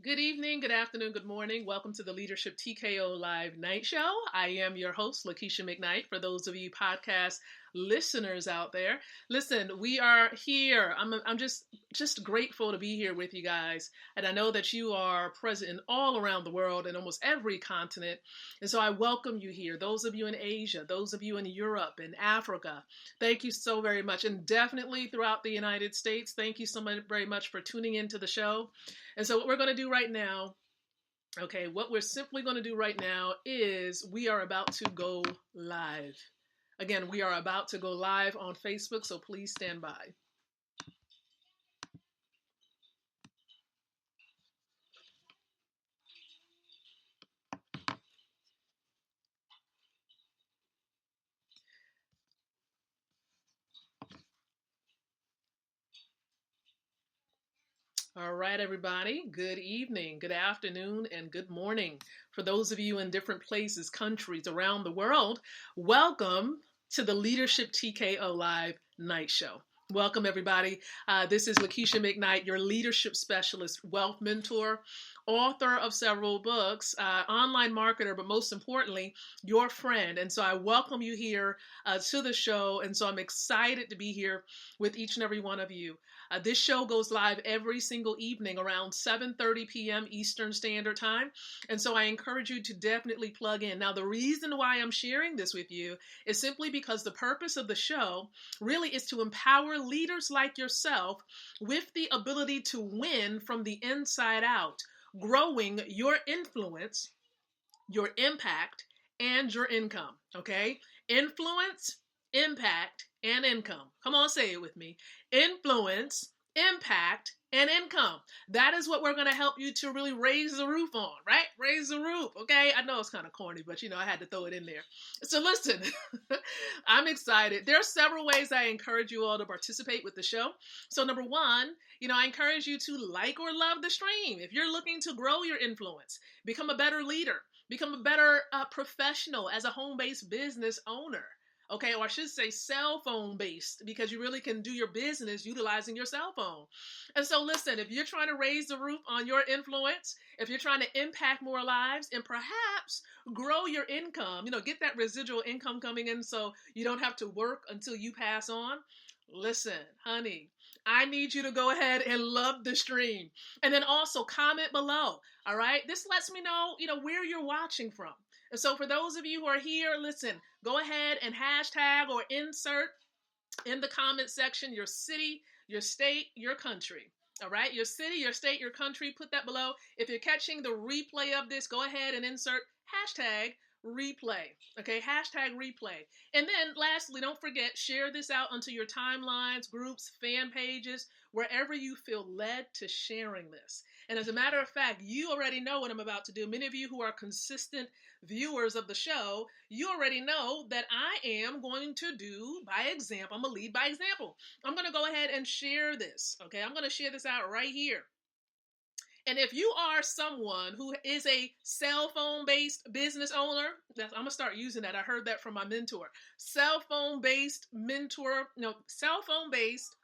Good evening, good afternoon, good morning. Welcome to the Leadership TKO Live Night Show. I am your host, Lakeisha McKnight. For those of you podcast listeners out there, listen, we are here. I'm just grateful to be here with you guys, and I know that you are present all around the world in almost every continent, and so I welcome you here. Those of you in Asia, those of you in Europe and Africa, thank you so very much, and definitely throughout the United States. Thank you so much very much for tuning into the show. And so what we're going to do right now, what we're simply going to do right now is we are about to go live. Again, we are about to go live on Facebook, so please stand by. All right, everybody. Good evening, good afternoon, and good morning. For those of you in different places, countries around the world, welcome to the Leadership TKO Live Night Show. Welcome, everybody. This is Lakeisha McKnight, your leadership specialist, wealth mentor, author of several books, online marketer, but most importantly, your friend. And so I welcome you here to the show. And so I'm excited to be here with each and every one of you. This show goes live every single evening around 7:30 p.m. Eastern Standard Time. And so I encourage you to definitely plug in. Now, the reason why I'm sharing this with you is simply because the purpose of the show really is to empower leaders like yourself with the ability to win from the inside out, growing your influence, your impact, and your income. Okay? Influence, impact, and income. Come on, say it with me. Influence, impact, and income. That is what we're going to help you to really raise the roof on, right? Raise the roof, okay? I know it's kind of corny, but I had to throw it in there. So listen, I'm excited. There are several ways I encourage you all to participate with the show. So number one, I encourage you to like or love the stream. If you're looking to grow your influence, become a better leader, become a better professional as a home-based business owner. Okay, or I should say cell phone based, because you really can do your business utilizing your cell phone. And so listen, if you're trying to raise the roof on your influence, if you're trying to impact more lives and perhaps grow your income, get that residual income coming in so you don't have to work until you pass on, listen, honey, I need you to go ahead and love the stream. And then also comment below. All right. This lets me know, where you're watching from. And so for those of you who are here, listen, go ahead and hashtag or insert in the comment section your city, your state, your country. All right. Your city, your state, your country. Put that below. If you're catching the replay of this, go ahead and insert hashtag replay. Okay, hashtag replay. And then lastly, don't forget, share this out onto your timelines, groups, fan pages, wherever you feel led to sharing this. And as a matter of fact, you already know what I'm about to do. Many of you who are consistent viewers of the show, you already know that I am going to do by example. I'm going to lead by example. I'm going to go ahead and share this. Okay, I'm going to share this out right here. And if you are someone who is a cell phone based business owner, I'm going to start using that. I heard that from my mentor. Cell phone based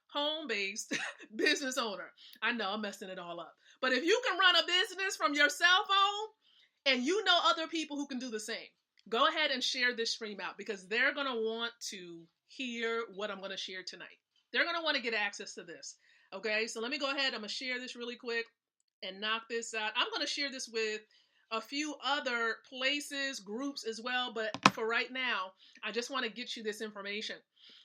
home based business owner. I know I'm messing it all up. But if you can run a business from your cell phone and you know other people who can do the same, go ahead and share this stream out, because they're going to want to hear what I'm going to share tonight. They're going to want to get access to this. Okay, so let me go ahead. I'm going to share this really quick and knock this out. I'm going to share this with a few other places, groups as well, but for right now, I just want to get you this information.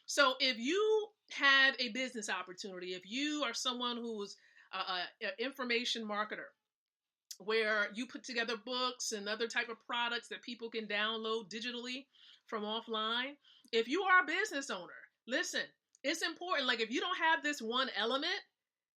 So if you have a business opportunity, if you are someone who's an information marketer, where you put together books and other type of products that people can download digitally from offline, if you are a business owner, listen, it's important. Like, if you don't have this one element,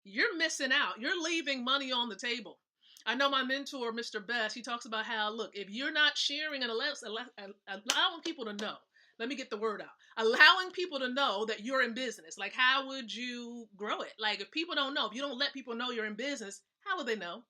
you're missing out. You're leaving money on the table. I know my mentor, Mr. Best, he talks about how, look, if you're not sharing and allowing people to know, let me get the word out, allowing people to know that you're in business, like, how would you grow it? Like, if people don't know, if you don't let people know you're in business, how would they know?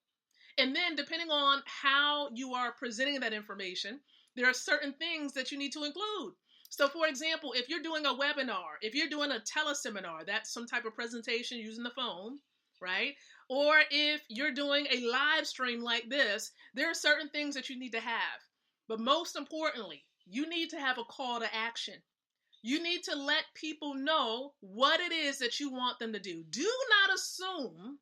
And then depending on how you are presenting that information, there are certain things that you need to include. So for example, if you're doing a webinar, if you're doing a teleseminar, that's some type of presentation using the phone, right? Or if you're doing a live stream like this, there are certain things that you need to have. But most importantly, you need to have a call to action. You need to let people know what it is that you want them to do. Do not assume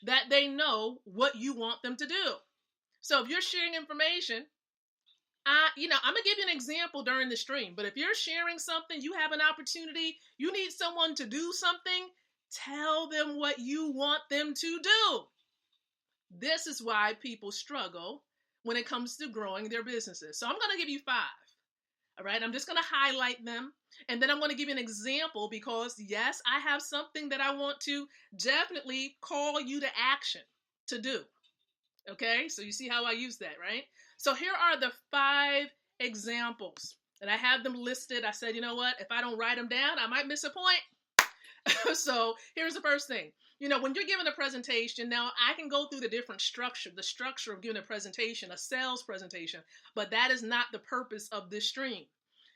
that they know what you want them to do. So if you're sharing information, I'm going to give you an example during the stream, but if you're sharing something, you have an opportunity, you need someone to do something, tell them what you want them to do. This is why people struggle when it comes to growing their businesses. So I'm going to give you 5. All right, I'm just going to highlight them, and then I'm going to give you an example because, yes, I have something that I want to definitely call you to action to do. Okay, so you see how I use that, right? So here are the 5 examples, and I have them listed. I said, you know what? If I don't write them down, I might miss a point. So here's the first thing. When you're giving a presentation, now I can go through the structure of giving a presentation, a sales presentation, but that is not the purpose of this stream.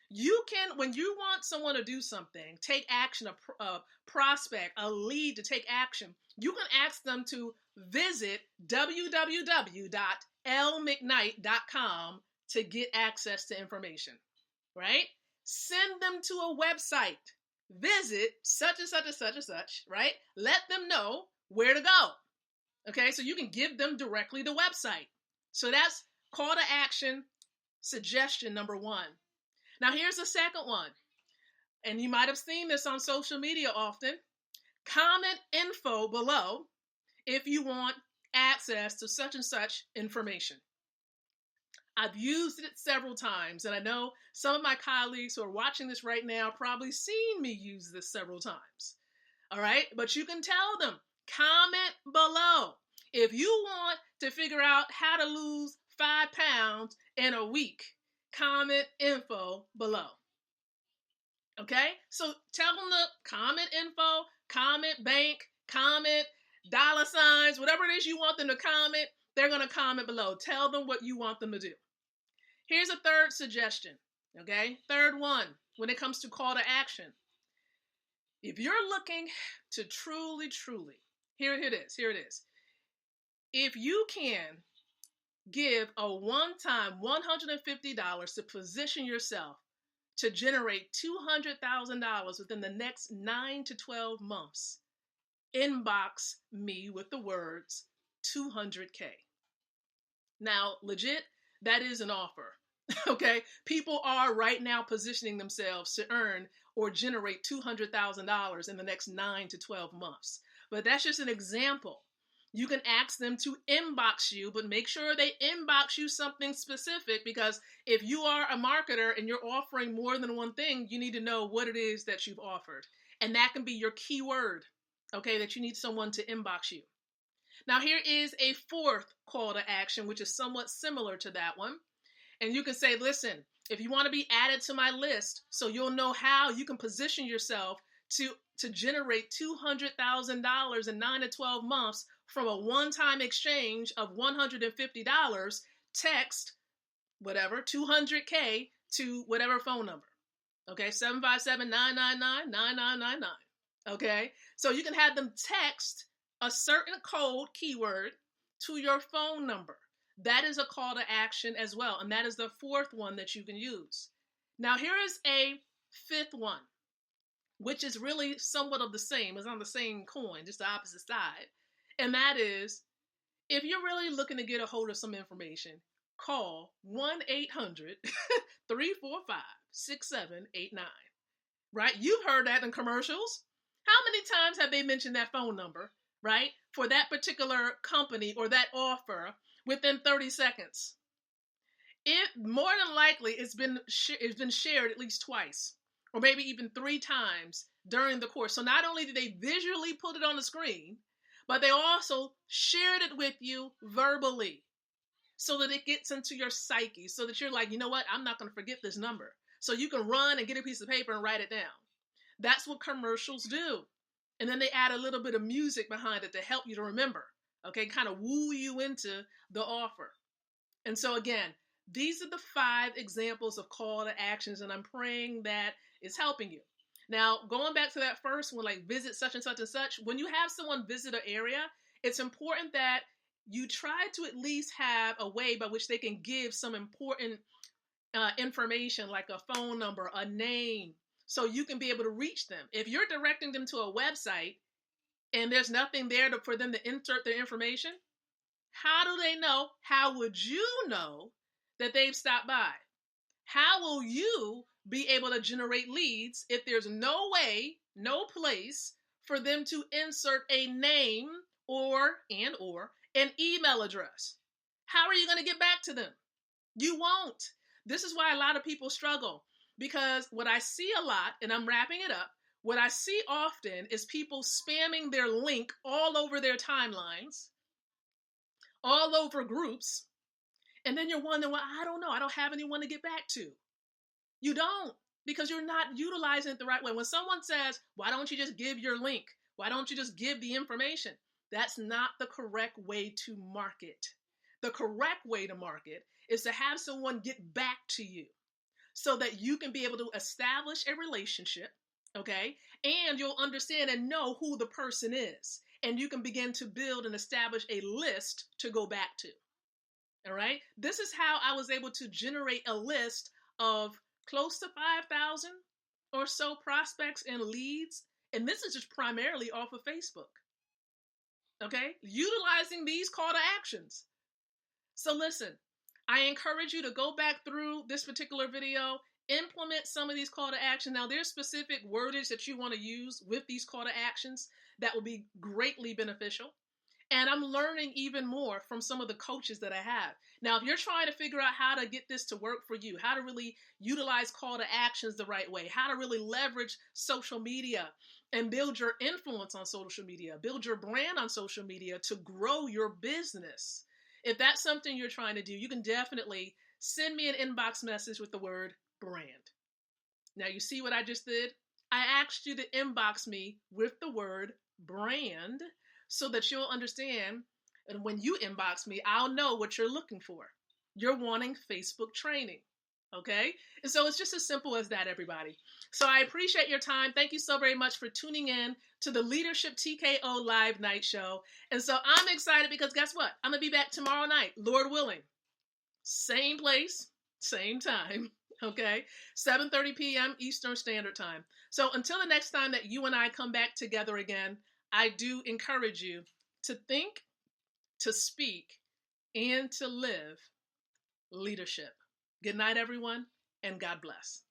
You can, when you want someone to do something, take action, a prospect, a lead to take action, you can ask them to visit www.lmcknight.com to get access to information, right? Send them to a website. Visit such and such and such and such, right? Let them know where to go. Okay, so you can give them directly the website. So that's call to action, suggestion number 1. Now here's the second one, and you might have seen this on social media often. Comment info below if you want access to such and such information. I've used it several times, and I know some of my colleagues who are watching this right now probably seen me use this several times. All right, but you can tell them, comment below. If you want to figure out how to lose 5 pounds in a week, comment info below. Okay, so tell them to comment info, comment bank, comment dollar signs, whatever it is you want them to comment, they're going to comment below. Tell them what you want them to do. Here's a third suggestion, okay? Third one, when it comes to call to action. If you're looking to truly, here it is. If you can give a one-time $150 to position yourself to generate $200,000 within the next 9 to 12 months, inbox me with the words 200K. Now, legit, that is an offer. Okay, people are right now positioning themselves to earn or generate $200,000 in the next 9 to 12 months. But that's just an example. You can ask them to inbox you, but make sure they inbox you something specific, because if you are a marketer and you're offering more than one thing, you need to know what it is that you've offered. And that can be your keyword, okay, that you need someone to inbox you. Now, here is a 4th call to action, which is somewhat similar to that one. And you can say, listen, if you want to be added to my list, so you'll know how you can position yourself to generate $200,000 in 9 to 12 months from a one-time exchange of $150, text whatever, 200K to whatever phone number. Okay, 757-999-9999. Okay, so you can have them text a certain code keyword to your phone number. That is a call to action as well. And that is the 4th one that you can use. Now, here is a 5th one, which is really somewhat of the same. It's on the same coin, just the opposite side. And that is, if you're really looking to get a hold of some information, call 1-800-345-6789. Right? You've heard that in commercials. How many times have they mentioned that phone number, right, for that particular company or that offer within 30 seconds? It more than likely it's been shared at least twice, or maybe even 3 times during the course. So not only did they visually put it on the screen, but they also shared it with you verbally so that it gets into your psyche, so that you're like, you know what, I'm not going to forget this number. So you can run and get a piece of paper and write it down. That's what commercials do. And then they add a little bit of music behind it to help you to remember, okay, kind of woo you into the offer. And so again, these are the 5 examples of call to actions, and I'm praying that it's helping you. Now, going back to that first one, like visit such and such and such, when you have someone visit an area, it's important that you try to at least have a way by which they can give some important information like a phone number, a name, so you can be able to reach them. If you're directing them to a website and there's nothing there for them to insert their information, how do they know? How would you know that they've stopped by? How will you be able to generate leads if there's no way, no place for them to insert a name or an email address? How are you going to get back to them? You won't. This is why a lot of people struggle, because what I see a lot, and I'm wrapping it up, what I see often is people spamming their link all over their timelines, all over groups, and then you're wondering, well, I don't know, I don't have anyone to get back to. You don't, because you're not utilizing it the right way. When someone says, why don't you just give your link? Why don't you just give the information? That's not the correct way to market. The correct way to market is to have someone get back to you so that you can be able to establish a relationship, okay? And you'll understand and know who the person is. And you can begin to build and establish a list to go back to, all right? This is how I was able to generate a list of close to 5,000 or so prospects and leads. And this is just primarily off of Facebook, okay? Utilizing these call to actions. So listen, I encourage you to go back through this particular video, implement some of these call to action. Now, there's specific wordage that you want to use with these call to actions that will be greatly beneficial. And I'm learning even more from some of the coaches that I have. Now, if you're trying to figure out how to get this to work for you, how to really utilize call to actions the right way, how to really leverage social media and build your influence on social media, build your brand on social media to grow your business. If that's something you're trying to do, you can definitely send me an inbox message with the word brand. Now, you see what I just did? I asked you to inbox me with the word brand so that you'll understand. And when you inbox me, I'll know what you're looking for. You're wanting Facebook training. Okay? And so it's just as simple as that, everybody. So I appreciate your time. Thank you so very much for tuning in to the Leadership TKO Live Night Show. And so I'm excited because guess what? I'm going to be back tomorrow night, Lord willing. Same place, same time. Okay? 7:30 p.m. Eastern Standard Time. So until the next time that you and I come back together again, I do encourage you to think, to speak, and to live leadership. Good night, everyone, and God bless.